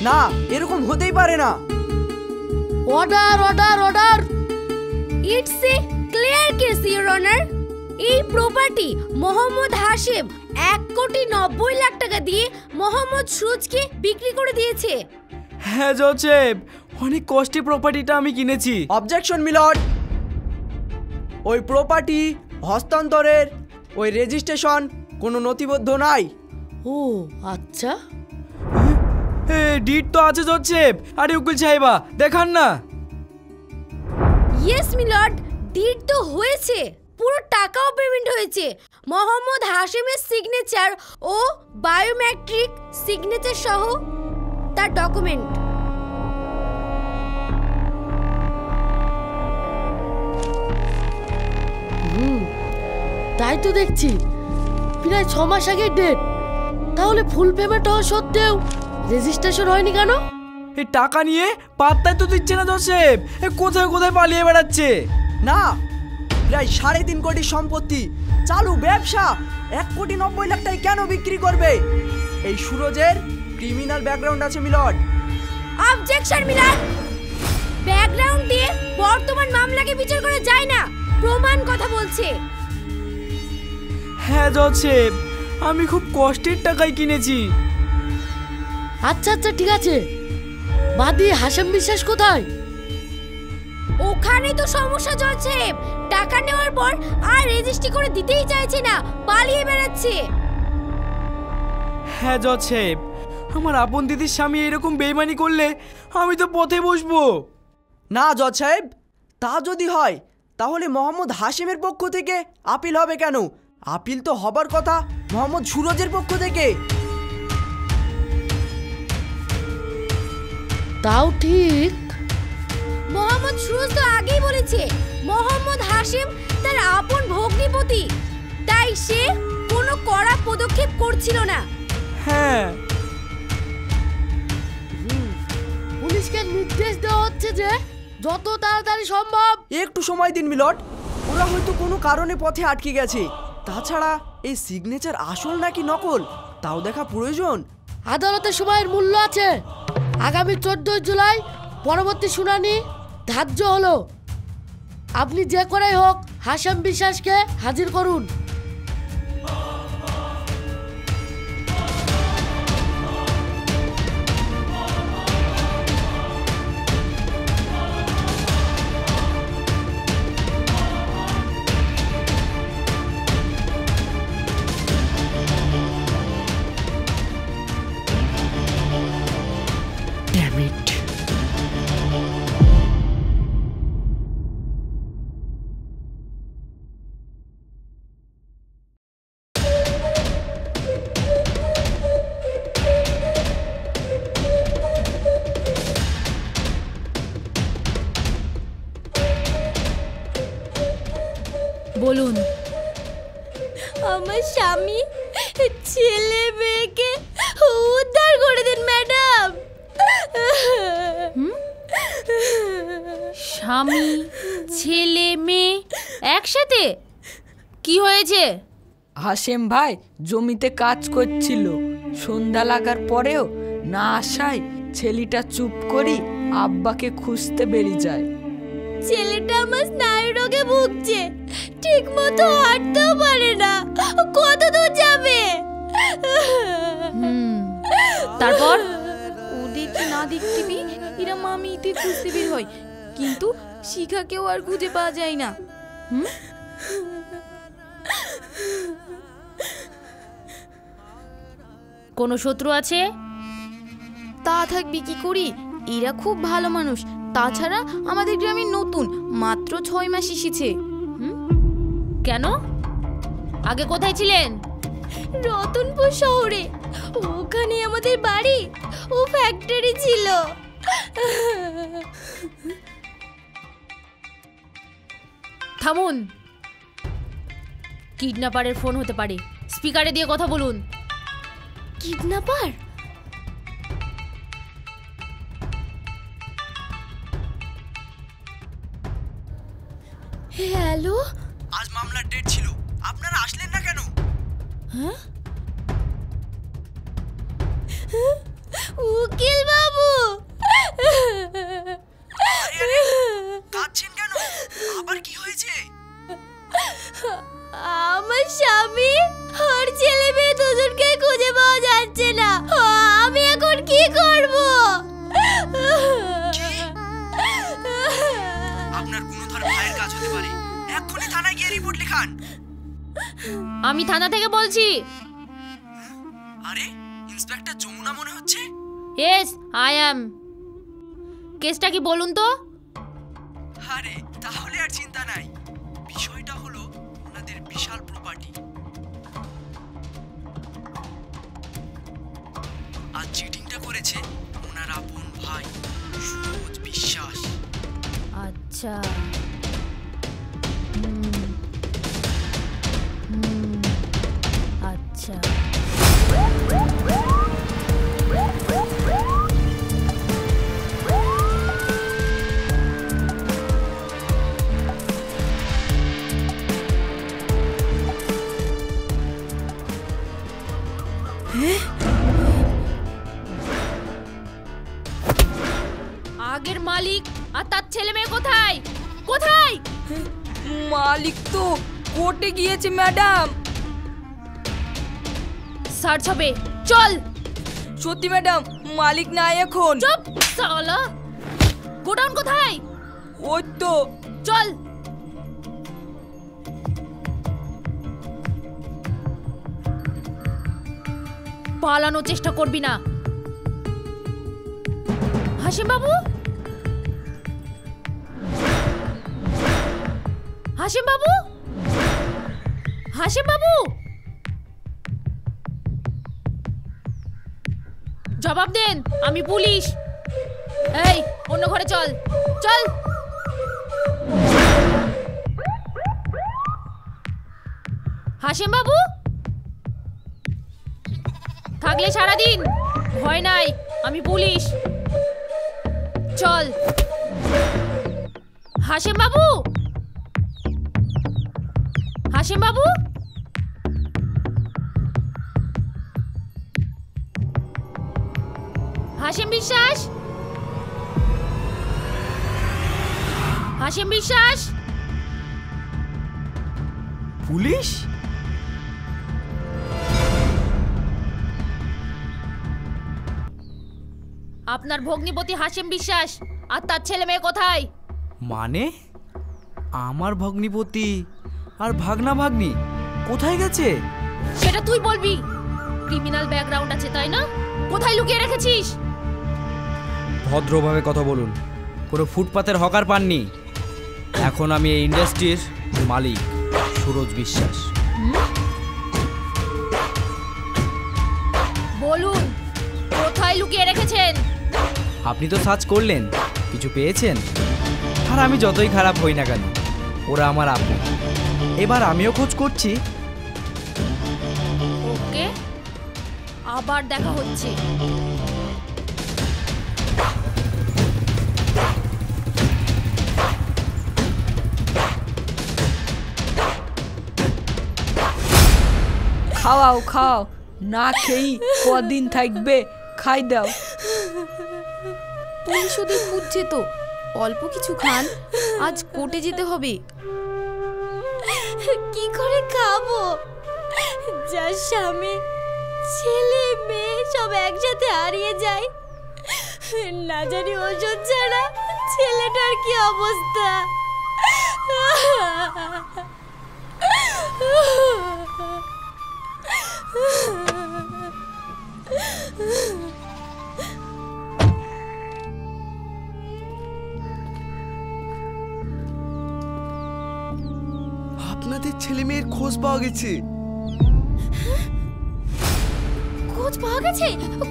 না, এরকম হতেই পারে না। Order order order. It's a clear case your honour. এই প্রপার্টি মোহাম্মদ হাশেম 1,90,00,000 টাকা দিয়ে মোহাম্মদ সুরজকে বিক্রি করে দিয়েছে। হ্যাঁ জোসেফ, অনেক কষ্টে প্রপার্টিটা আমি কিনেছি। অবজেকশন মিলর্ড, ওই প্রপার্টি হস্তান্তরের ওই রেজিস্ট্রেশন কোনো নথিবদ্ধ নাই। ও আচ্ছা, ডিট তো আছে জোসেফ। আরে উকিল সাহেবা দেখান না। ইয়েস মিলর্ড, ডিড তো হয়েছে, পুরো টাকাও পেমেন্ট হয়েছে। মোহাম্মদ হাশেমের সিগনেচার ও বায়োমেট্রিক সিগনেচার সহ তার ডকুমেন্ট। তাই তো দেখছি, প্রায় 6 মাস আগের ডেট। তাহলে ফুল পেমেন্ট হওয়া সত্ত্বেও রেজিস্ট্রেশন হয়নি কেন? এই টাকা নিয়ে পাত্তাই তো দিচ্ছে না জোসেফ। কোথায় কোথায় পালিয়ে বেড়াচ্ছে। না, প্রায় 3.5 কোটি সম্পত্তি, চালু ব্যবসা 1,90,00,000 টাকায় কেন বিক্রি করবে? এই সুরজের ক্রিমিনাল ব্যাকগ্রাউন্ড আছে মিলর্ড। অবজেকশন মিলর্ড, ব্যাকগ্রাউন্ড দিয়ে বর্তমান মামলাকে বিচার করা যায় না, প্রমাণ কথা বলছে। হ্যাঁ জোসেফ, আমি খুব কষ্টের টাকায় কিনেছি। আচ্ছা আচ্ছা ঠিক আছে, বাদি হাশেম বিশ্বাস কোথায়? ওখানে তো সমস্যা চলছে। টাকা নেওয়ার পর আর রেজিস্ট্রি করে দিতেই চাইছে না, পালিয়ে বেড়াচ্ছে। হ্যাঁ জোসেফ, আমার আপন দিদির স্বামী এরকম বেইমানি করলে আমি তো পথে বসবো। না জজ সাহেব, তা যদি হয় তাহলে মোহাম্মদ হাশেমের পক্ষ থেকে আপিল হবে কেন? আপিল তো হবার কথা মোহাম্মদ সুরজের পক্ষ থেকে। তাও ঠিক। মোহাম্মদ সুরজ তো আগেই বলেছে মোহাম্মদ হাশেম তার আপন ভগ্নিপতি, তাই সে কোনো কড়া পদক্ষেপ করছিল না। হ্যাঁ, পুলিশকে নির্দেশ দেওয়া হচ্ছে যে যত তাড়াতাড়ি সম্ভব। একটু সময় দিন মিলর্ড, ওরা হয়তো কোনো কারণে পথে আটকে গেছে। তাছাড়া এই সিগনেচার আসল নাকি নকল তাও দেখা প্রয়োজন। আদালতে সময়ের মূল্য আছে। আগামী 14 জুলাই পরবর্তী শুনানি ধার্য হলো। আপনি যে করেই হোক হাশেম বিশ্বাসকে হাজির করুন। বলুন। আমার স্বামী ছেলে মেয়েকে উদ্ধার করে দিন ম্যাডাম। স্বামী ছেলে মেয়ে একসাথে? কি হয়েছে? হাশেম ভাই জমিতে কাজ করছিল, সন্ধ্যা লাগার পরেও না আসায় ছেলেটা চুপ করি আব্বাকে খুঁজতে বেরিয়ে যায়। ছেলেটা আমার স্নায়ু রোগে ভুগছে, ঠিক মতো হাঁটতেও পারে না, কত দূর যাবে? তারপর ওদেরকে না দেখতে পেয়ে এরা মামিতে খুঁজতে বের হয়, কিন্তু শিখাকেও আর খুঁজে পাওয়া যায় না। কোনো শত্রু আছে? তা থাকবি কি করি, এরা খুব ভালো মানুষ। তাছাড়া আমাদের গ্রামে নতুন, মাত্র 6 মাস এসেছে। কেন? আগে কোথায় ছিলেন? রতনপুর শহরে, ওখানে আমাদের বাড়ি ও ফ্যাক্টরি ছিল। থামুন। কিডন্যাপারের ফোন হতে পারে, স্পিকারে দিয়ে কথা বলুন। কিডন্যাপার? হ্যালো, আজ মামলার ডেট ছিল, আপনারা আসলেন না কেন? উকিল বাবু, কাঁদছেন কেন? আবার কি হয়েছে? আমার স্বামী আর ছেলে মেয়ে দুজনকে খুঁজে পাওয়া যাচ্ছে না। আমি এখন কি করব? আপনার গুণধর ভাইয়ের কাজ হতে পারে, এক্ষুনি থানায় গিয়ে রিপোর্ট লিখান। আমি থানা থেকে বলছি। আরে ইন্সপেক্টর যমুনা মনে হচ্ছে। Yes I am. কেসটা কি বলুন তো? আরে তাহলে আর চিন্তা নাই। বিষয়টা হলো ওনাদের বিশাল প্রপার্টি, আর চিটিংটা করেছে ওনার আপন ভাই সুরজ বিশ্বাস। আচ্ছা আচ্ছা। আগের মালিক আর তার ছেলে মেয়ে কোথায়? কোথায়? মালিক তো কোর্টে গিয়েছে ম্যাডাম। সার্চ হবে, চল। সত্যি ম্যাডাম, মালিক নাই এখন। চুপ সালা। গোডাউন কোথায়? ওই তো। চল। পালানোর চেষ্টা করবি না। হাসিম বাবু, হাসিম বাবু, হাসিম বাবু, জবাব দেন। আমি পুলিশ। এই অন্য ঘরে চল, চল। হাসিম বাবু থাকলে সারাদিন, ভয় নাই, আমি পুলিশ। চল। হাসিম বাবু, হাসিম বাবু, হাসিম বিশ্বাস, হাসিম বিশ্বাস। পুলিশ? আপনার ভগ্নিপতি হাসিম বিশ্বাস আর তার ছেলে মেয়ে কোথায়? মানে আমার ভগ্নিপতি আর ভাগনা ভাগ্নি কোথায় গেছে? সেটা তুই বলবি। ক্রিমিনাল ব্যাকগ্রাউন্ড আছে তাই না? কোথায় লুকিয়ে রেখেছিস? ভদ্রভাবে কথা বলুন। কোনো ফুটপাতের হকার পাননি। এখন আমি এই ইন্ডাস্ট্রির মালিক সুরজ বিশ্বাস। বলুন কোথায় লুকিয়ে রেখেছেন? আপনি তো সার্চ করলেন, কিছু পেয়েছেন? আর আমি যতই খারাপ হই না কেন, ওরা আমার আপন। এবার আমিও খোঁজ করছি। ওকে, আবার দেখা হচ্ছে। খাওয়াও খাও, না খেয়েই কদিন থাকবে, খাই দাও। পুলিশ ওদের খুঁজছে তো, অল্প কিছু খান, আজ কোর্টে যেতে হবে। কি করে খাবো? যার স্বামী ছেলে মেয়ে সব একসাথে হারিয়ে যায়, না জানি ওষুধ ছাড়া ছেলেটার কি অবস্থা। আপনাদের ছেলে মেয়ের খোঁজ পাওয়া গেছে। খোঁজ পাওয়া গেছে?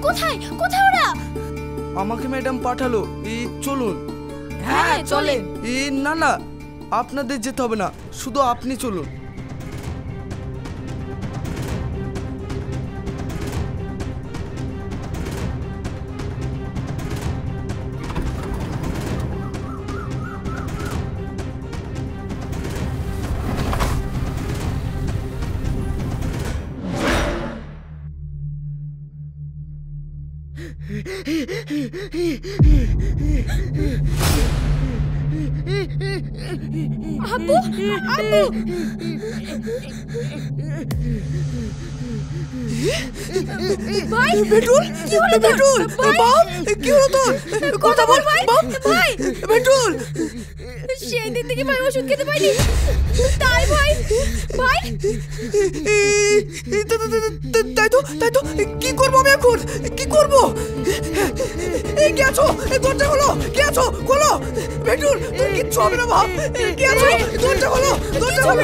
কোথায় কোথায় ওরা? আমাকে ম্যাডাম পাঠালো। এই চলুন। হ্যাঁ চলেন। এই না না, আপনাদের যেতে হবে না, শুধু আপনি চলুন। আব্বু আব্বু ভাই বেটুল, কি হলো তোর? বেটুল, ভাই! বাপ, কি হলো তোর? কথা বল ভাই! বাপ। ভাই! বেটুল, সেই দিন থেকে ভাই ওষুধ খেতে পাইনি তাই ভাই ভাই তাই তো কি করবো আমি এখন? কি করবো? এই কে আছো? এই দরজা খোলো, কে আছো? খোলো। বেটুল, তোর কিচ্ছু হবে না বাপ। কে আছো? দরজা খোলো, দরজা খোলো।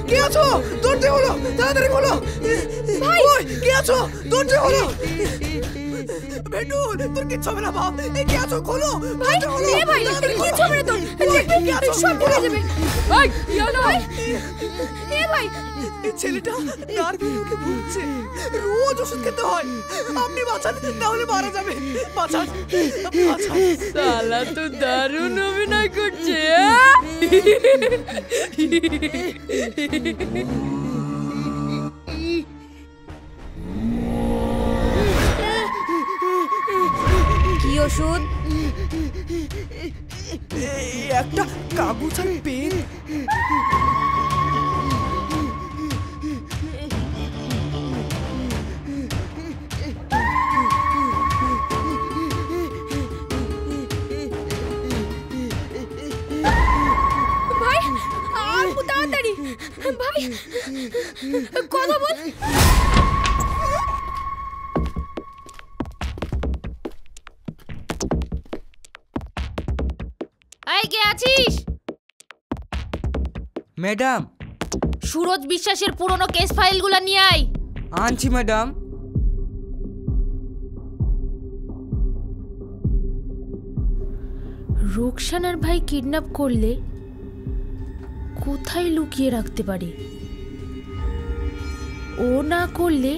কে আছো? দরজা খোলো, তাড়াতাড়ি খোলো। ভাই, কে আছো? দরজা খোলো। বেটুল, তোর কিচ্ছু হবে না বাপ। এই কে আছো? খোলো, দরজা খোলো। এ ভাই তাড়াতাড়ি খোলো। কিচ্ছু হবে না তোর দেখবি সব ঠিক হয়ে যাবে ভাই কি হলো ভাই এ ভাই এই ছেলেটা নার্ভের রোগে ভুগছে, রোজ ওষুধ খেতে হয়। আপনি বাঁচান, তাহলে মারা যাবে। বাঁচান, আপনি বাঁচান। শালা তো দারুণ অভিনয় করছে। কি ওষুধ একটা কাগজ আর পেন। ভাই আব্বু তাড়াতাড়ি ভাই কথা বল এই কে আছিস? ম্যাডাম, সুরজ বিশ্বাসের পুরনো কেস ফাইলগুলো নিয়ে আয়। আনছি ম্যাডাম। রোকসানার ভাই কিডন্যাপ করলে কোথায় লুকিয়ে রাখতে পারে? ও না করলে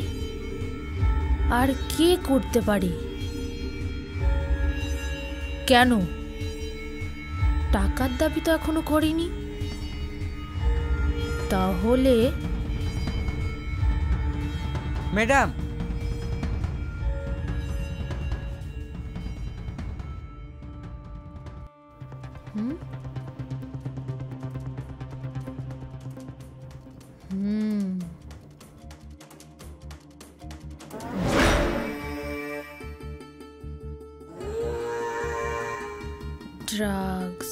আর কে করতে পারে? কেন টাকার দাবি তো এখনো করেনি, তাহলে madam, drugs.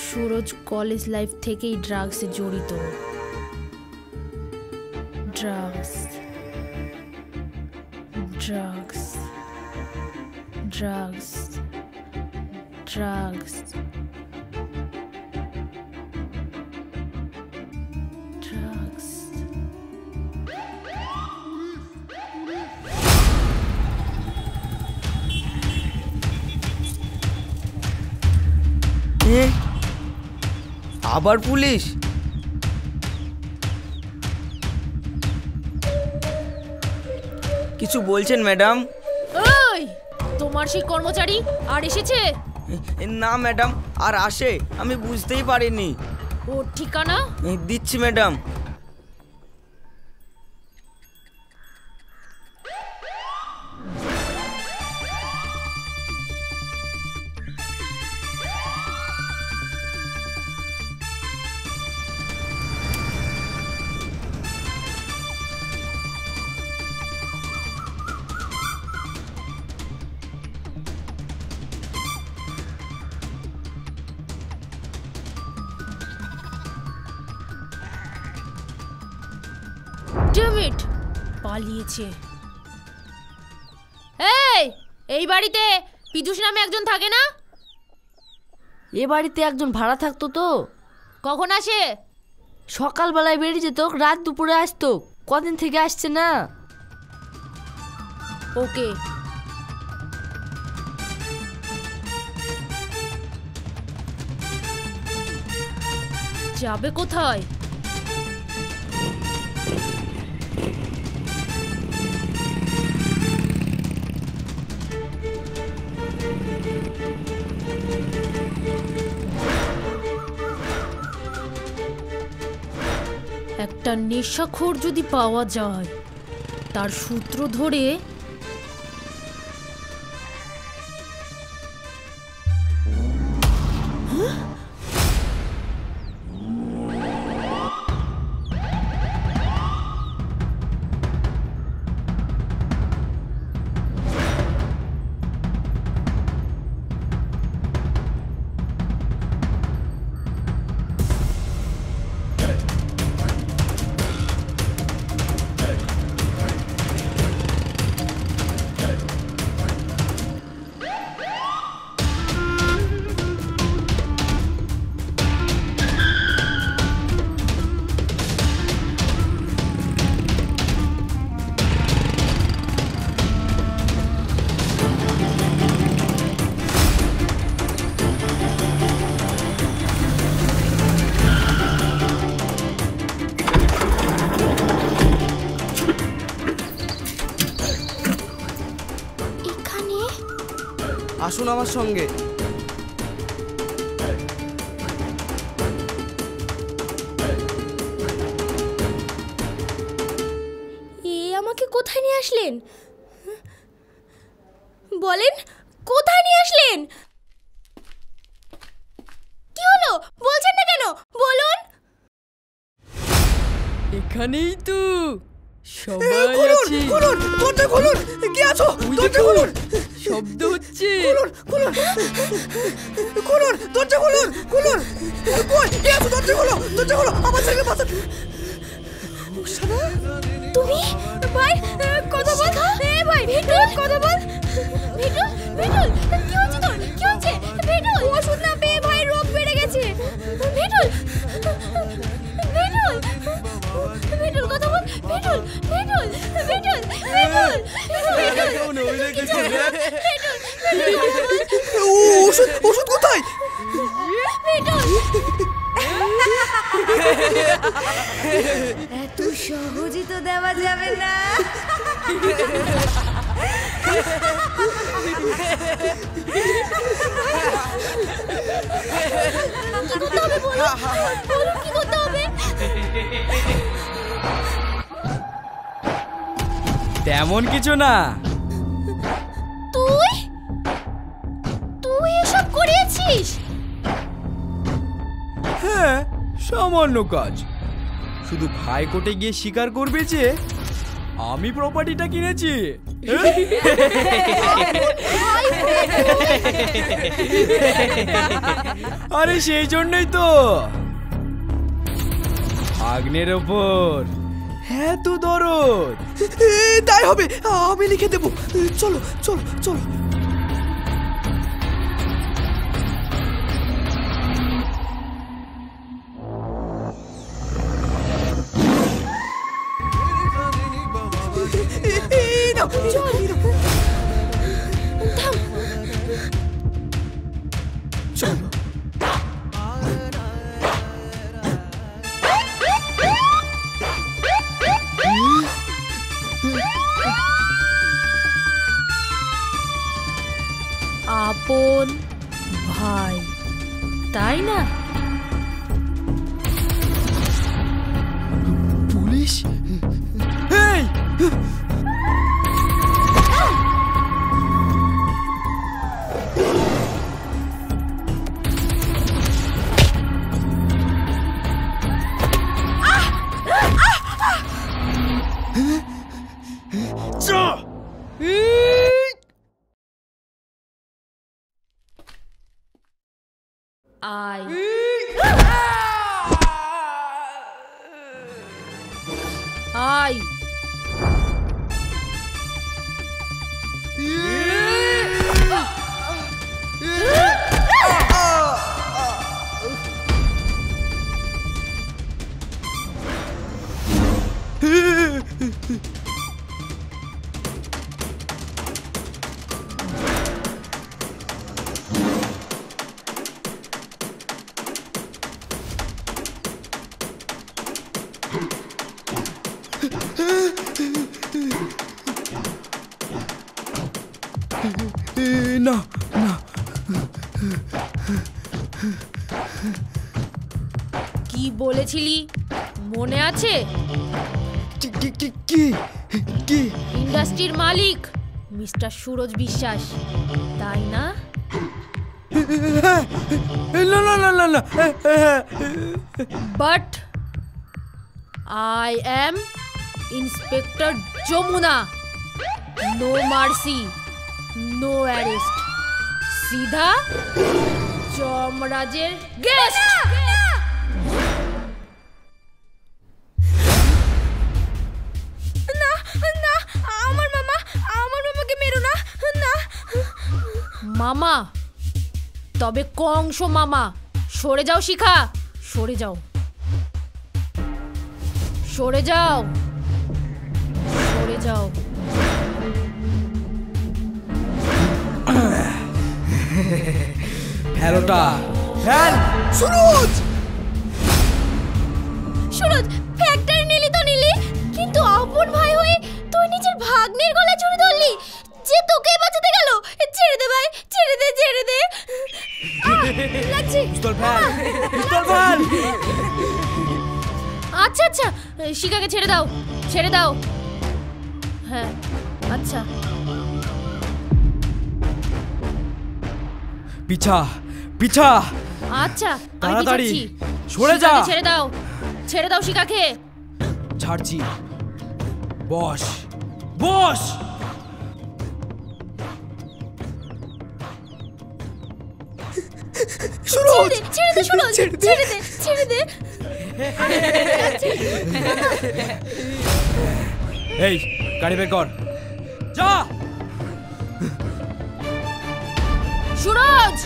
Suraj college life থেকেই ড্রাগসে জড়িত। Drugs drugs drugs drugs drugs. আবার পুলিশ? কিছু বলছেন ম্যাডাম? ওই তোমার সেই কর্মচারী আর এসেছে? না ম্যাডাম, আর আসে আমি বুঝতেই পারিনি। ওর ঠিকানা? দিচ্ছি ম্যাডাম। ডেভিড পালিয়েছে। এই বাড়িতে পীযূষ নামে একজন থাকে না? এ বাড়িতে একজন ভাড়া থাকতো তো। কখন আসে? সকালবেলায় বেরিয়ে যেত, রাত দুপুরে আসতো। কদিন থেকে আসছে না। ওকে। যাবে কোথায়? একটা নেশাখোর যদি পাওয়া যায়, তার সূত্র ধরে আসুন আমার সঙ্গে। আমাকে কোথায় নিয়ে আসলেন বলেন? কোথায় নিয়ে আসলেন? কি হলো বলছেন না কেন? বলুন। এখানেই তো সবাই আছে। খুলুন, দরজা খুলুন। কে আছো? দরজা খুলুন। শব্দ হচ্ছে। খুলুন, খুলুন, খুলুন, দরজা খুলুন, খুলুন। কই কে আছো? দরজা খোলো, দরজা খোলো। আমার ছেলেকে বাঁচান। তুমি ভাই কথা বল। ভাই ভিটুল কথা বল। ভিটুল, ভিটুল কি হচ্ছে তোর? কি হচ্ছে? ভিটুল ওষুধ না পেয়ে ভাই রোগ বেড়ে গেছে। ভিটুল, ভিটুল, ভিটুল কথা বল। ভিটুল, ভিটুল, ভিটুল, ভিটুল, ওষুধ, ওষুধ কোথায়? ভিটুল এত সহজে তো দেওয়া যাবে না। কি করতে হবে? তেমন কিছু না। তুই তুই এসব করেছিস? হ্যাঁ, সামান্য কাজ। শুধু ভাই কোর্টে গিয়ে স্বীকার করবে যে আমি প্রপার্টিটা কিনেছি। আরে সেই জন্যই তো ভাগ্নের ওপর এত দরদ। তাই হবে, আমি লিখে দেবো। চলো চলো চলো। আপন ভাই, তাই না? পুলিশ? এই আয় আয়। না না। কি বলেছিলি মনে আছে? কি? ইন্ডাস্ট্রির মালিক মিস্টার সুরজ বিশ্বাস, তাই না? না না না না না। But I am inspector Jamuna. No mercy, no arrest. সিধা যমরাজের গেস্ট। না না, আমার মামাকে মেরো না। না মামা? তবে কংস মামা। সরে যাও শিখা, সরে যাও, সরে যাও, সরে যাও। ফেলোটা ফেল। সুরজ! সুরজ, ফ্যাক্টরি নিলি তো নিলি, কিন্তু আপন ভাই হয়ে তুই নিজের ভাগ্নের গলায় ছুরি ধরলি। যে তোকেই বাঁচাতে গেল। ছেড়ে দে ভাই, ছেড়ে দে, ছেড়ে দে। লাগছে। পিস্তল ফেল, পিস্তল ফেল। আচ্ছা আচ্ছা, শিখাকে ছেড়ে দাও, ছেড়ে দাও। হ্যাঁ আচ্ছা। পিছা পিছা। আচ্ছা আমি তাড়াতাড়ি পিছাচ্ছি। সরে যা। শিখাকে ছেড়ে দাও, ছেড়ে দাও শিখাকে। ছাড়ছি। বস বস। সুরজ, ছেড়ে দে সুরজ, ছেড়ে দে। ছেড়ে দে, ছেড়ে দে। এই গাড়ি বের কর, যা। সুরজ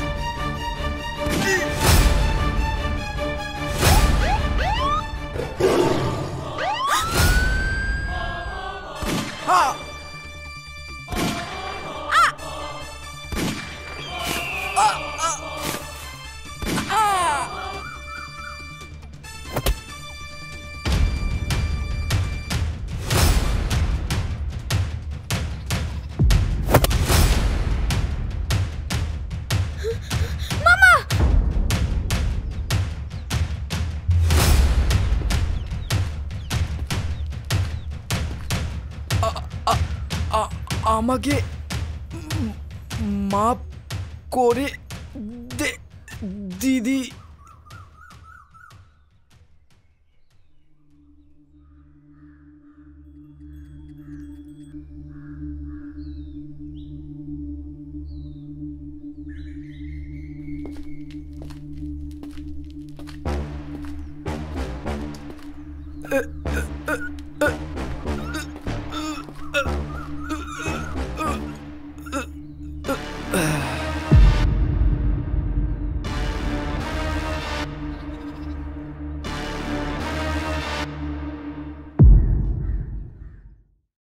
আমাকে মাফ করে দে দিদি।